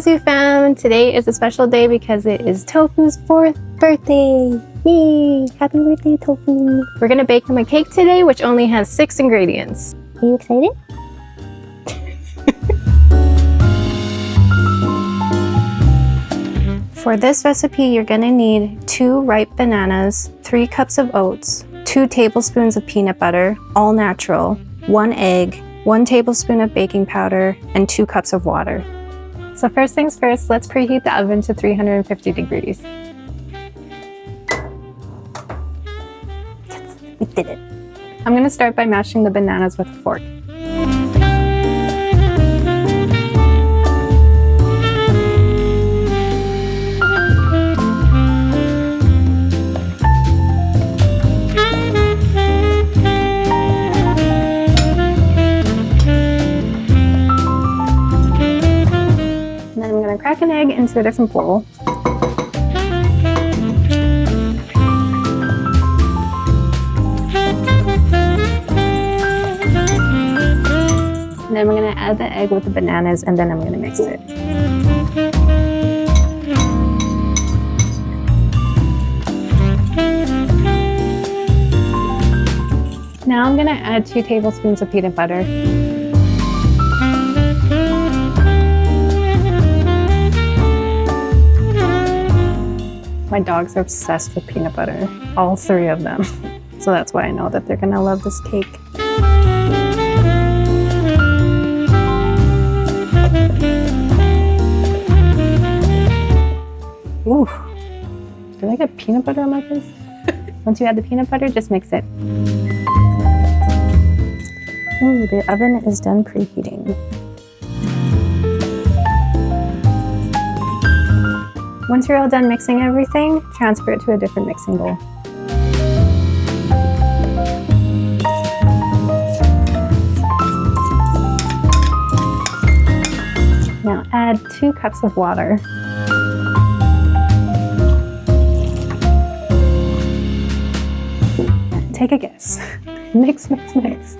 Tofu fam! Today is a special day because it is Tofu's 4th birthday! Yay! Happy birthday, Tofu! We're gonna bake him a cake today, which only has 6 ingredients. Are you excited? For this recipe, you're gonna need 2 ripe bananas, 3 cups of oats, 2 tablespoons of peanut butter, all natural, 1 egg, 1 tablespoon of baking powder, and 2 cups of water. So first things first, let's preheat the oven to 350 degrees. Yes, we did it. I'm gonna start by mashing the bananas with a fork. Crack an egg into a different bowl. And then we're going to add the egg with the bananas, and then I'm going to mix it. Now I'm going to add 2 tablespoons of peanut butter. My dogs are obsessed with peanut butter, all 3 of them. So that's why I know that they're gonna love this cake. Ooh, did I get peanut butter on my face? Once you add the peanut butter, just mix it. Ooh, the oven is done preheating. Once you're all done mixing everything, transfer it to a different mixing bowl. Now add 2 cups of water. Take a guess. Mix, mix, mix.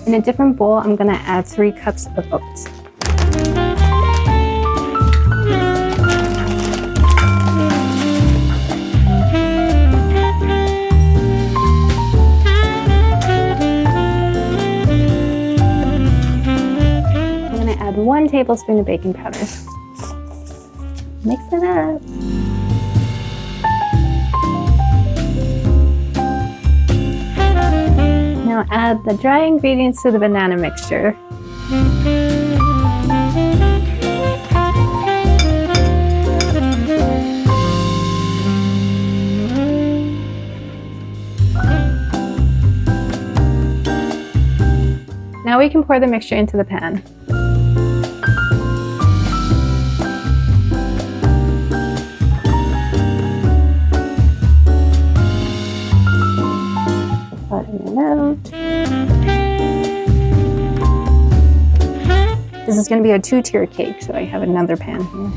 In a different bowl, I'm gonna add 3 cups of oats. I'm gonna add 1 tablespoon of baking powder. Mix it up. Now add the dry ingredients to the banana mixture. Now we can pour the mixture into the pan. This is going to be a 2-tier cake, so I have another pan here.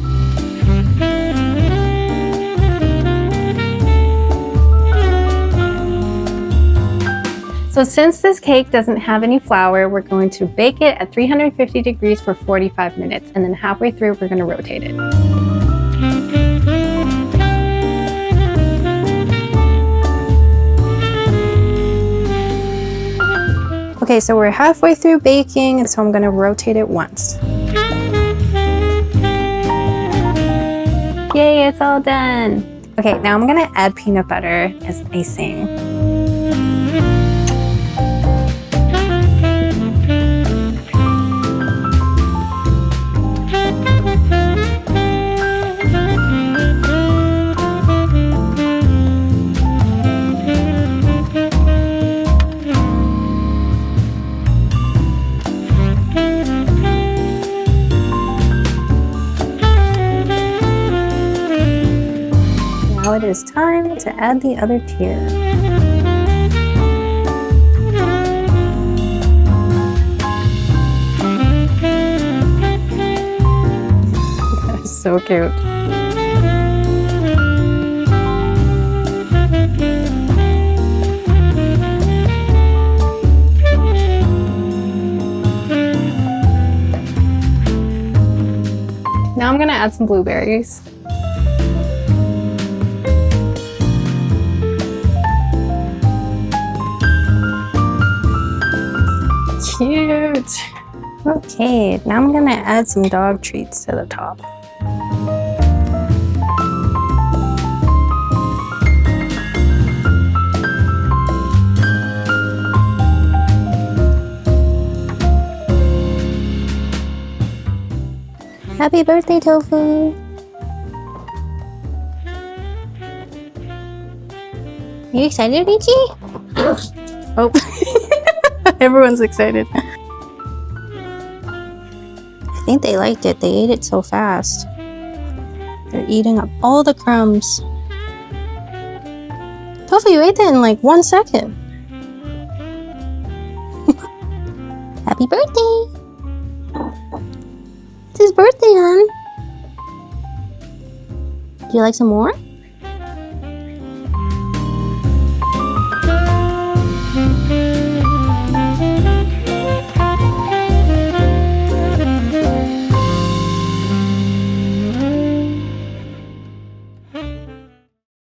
So since this cake doesn't have any flour, we're going to bake it at 350 degrees for 45 minutes, and then halfway through we're going to rotate it. Okay, so we're halfway through baking, and so I'm gonna rotate it once. Yay, it's all done. Okay, now I'm gonna add peanut butter as icing. Now it is time to add the other tier. That is so cute. Now I'm gonna add some blueberries. Cute. Okay, now I'm gonna add some dog treats to the top. Happy birthday, Tofu! You excited, Richie? Oh, everyone's excited. I think they liked it. They ate it so fast. They're eating up all the crumbs. Tofu, you ate that in like 1 second. Happy birthday! It's his birthday, hon. Do you like some more?